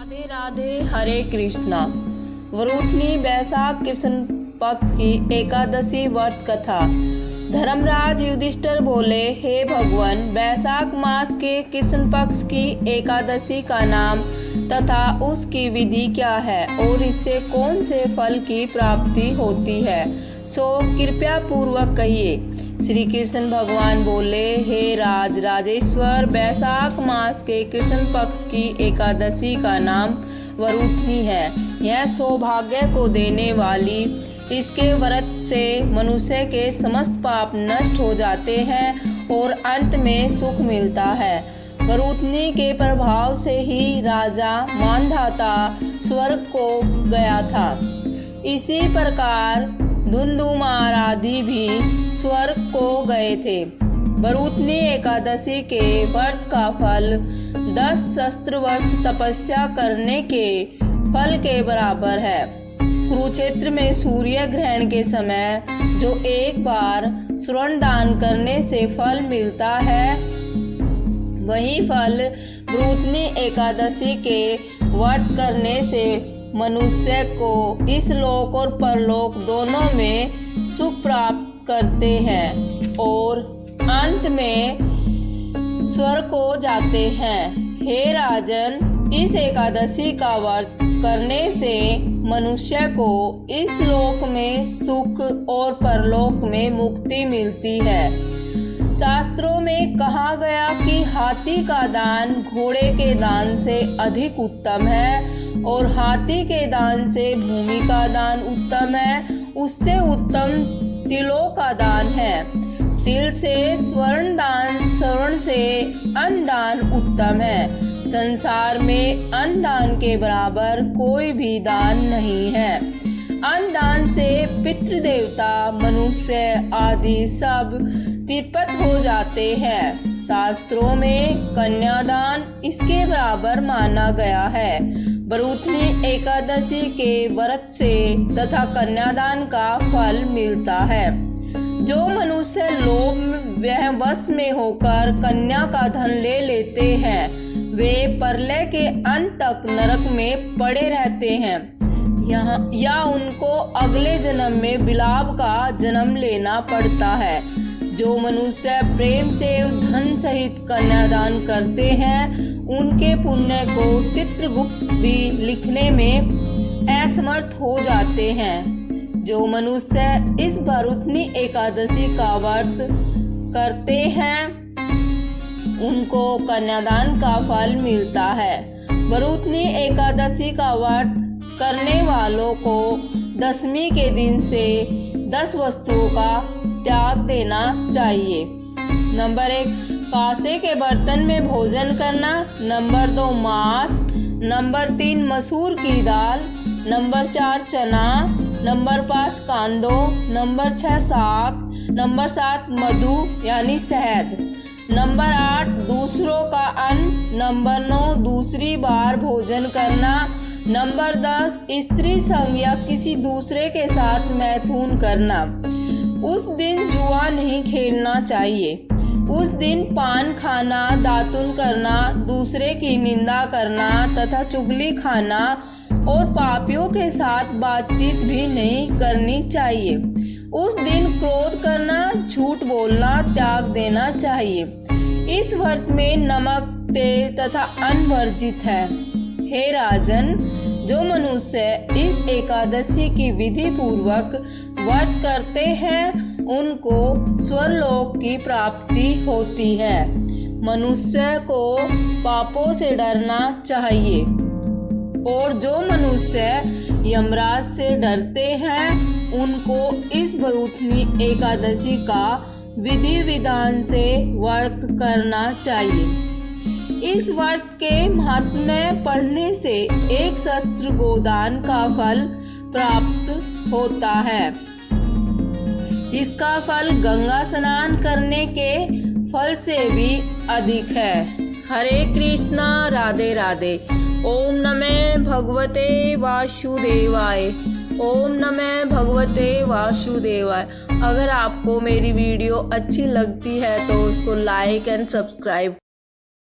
राधे राधे, हरे कृष्णा। वरुथनी बैसाख कृष्ण पक्ष की एकादशी व्रत कथा। धर्मराज युधिष्ठिर बोले, हे भगवान, बैसाख मास के कृष्ण पक्ष की एकादशी का नाम तथा उसकी विधि क्या है और इससे कौन से फल की प्राप्ति होती है, सो कृपया पूर्वक कहिए। श्री कृष्ण भगवान बोले, हे राजेश्वर, बैसाख मास के कृष्ण पक्ष की एकादशी का नाम वरुथनी है। यह सौभाग्य को देने वाली, इसके व्रत से मनुष्य के समस्त पाप नष्ट हो जाते हैं और अंत में सुख मिलता है। वरुथनी के प्रभाव से ही राजा मानधाता स्वर्ग को गया था। इसी प्रकार धुंधुमार आदि भी स्वर्ग को गए थे। वरुथनी एकादशी के व्रत का फल 10 सहस्त्र वर्ष तपस्या करने के फल के बराबर है। कुरुक्षेत्र में सूर्य ग्रहण के समय जो एक बार स्वर्ण दान करने से फल मिलता है, वही फल वरुथनी एकादशी के व्रत करने से मनुष्य को इस लोक और परलोक दोनों में सुख प्राप्त करते हैं और अंत में स्वर्ग को जाते हैं। हे राजन, इस एकादशी का व्रत करने से मनुष्य को इस लोक में सुख और परलोक में मुक्ति मिलती है। शास्त्रों में कहा गया कि हाथी का दान घोड़े के दान से अधिक उत्तम है और हाथी के दान से भूमि का दान उत्तम है। उससे उत्तम तिलों का दान है। तिल से स्वर्ण दान, स्वर्ण से अन्न दान उत्तम है। संसार में अन्न दान के बराबर कोई भी दान नहीं है। अन्न दान से पितृदेवता, मनुष्य आदि सब तृप्त हो जाते हैं। शास्त्रों में कन्यादान इसके बराबर माना गया है। वरुथनी एकादशी के व्रत से तथा कन्यादान का फल मिलता है। जो मनुष्य लोभ वश में होकर कन्या का धन ले लेते हैं, वे प्रलय के अंत तक नरक में पड़े रहते हैं या उनको अगले जन्म में बिलाव का जन्म लेना पड़ता है। जो मनुष्य प्रेम से धन सहित कन्यादान करते हैं, उनके पुण्य को चित्रगुप्त भी लिखने में असमर्थ हो जाते हैं। जो मनुष्य इस वरुथनी एकादशी का व्रत करते हैं, उनको कन्यादान का फल मिलता है। वरुथनी एकादशी का व्रत करने वालों को दशमी के दिन से 10 वस्तुओं का त्याग देना चाहिए। नंबर 1, कांसे के बर्तन में भोजन करना। नंबर 2, मांस। नंबर 3, मसूर की दाल। नंबर 4, चना। नंबर 5, कांदो। नंबर 6, साग। नंबर 7, मधु यानी शहद। नंबर 8, दूसरों का अन्न। नंबर 9, दूसरी बार भोजन करना। नंबर 10, स्त्री संग या किसी दूसरे के साथ मैथुन करना। उस दिन जुआ नहीं खेलना चाहिए। उस दिन पान खाना, दातुन करना, दूसरे की निंदा करना तथा चुगली खाना और पापियों के साथ बातचीत भी नहीं करनी चाहिए। उस दिन क्रोध करना, झूठ बोलना त्याग देना चाहिए। इस व्रत में नमक, तेल तथा अन्न वर्जित है। हे राजन, जो मनुष्य इस एकादशी की विधि पूर्वक व्रत करते हैं, उनको स्वर्गलोक की प्राप्ति होती है। मनुष्य को पापों से डरना चाहिए और जो मनुष्य यमराज से डरते हैं, उनको इस वरुथनी एकादशी का विधि विधान से व्रत करना चाहिए। इस व्रत के महात्म्य पढ़ने से 1 सहस्त्र गोदान का फल प्राप्त होता है। इसका फल गंगा स्नान करने के फल से भी अधिक है। हरे कृष्णा, राधे राधे। ओम नमः भगवते वासुदेवाय। ओम नमः भगवते वासुदेवाय। अगर आपको मेरी वीडियो अच्छी लगती है तो उसको लाइक एंड सब्सक्राइब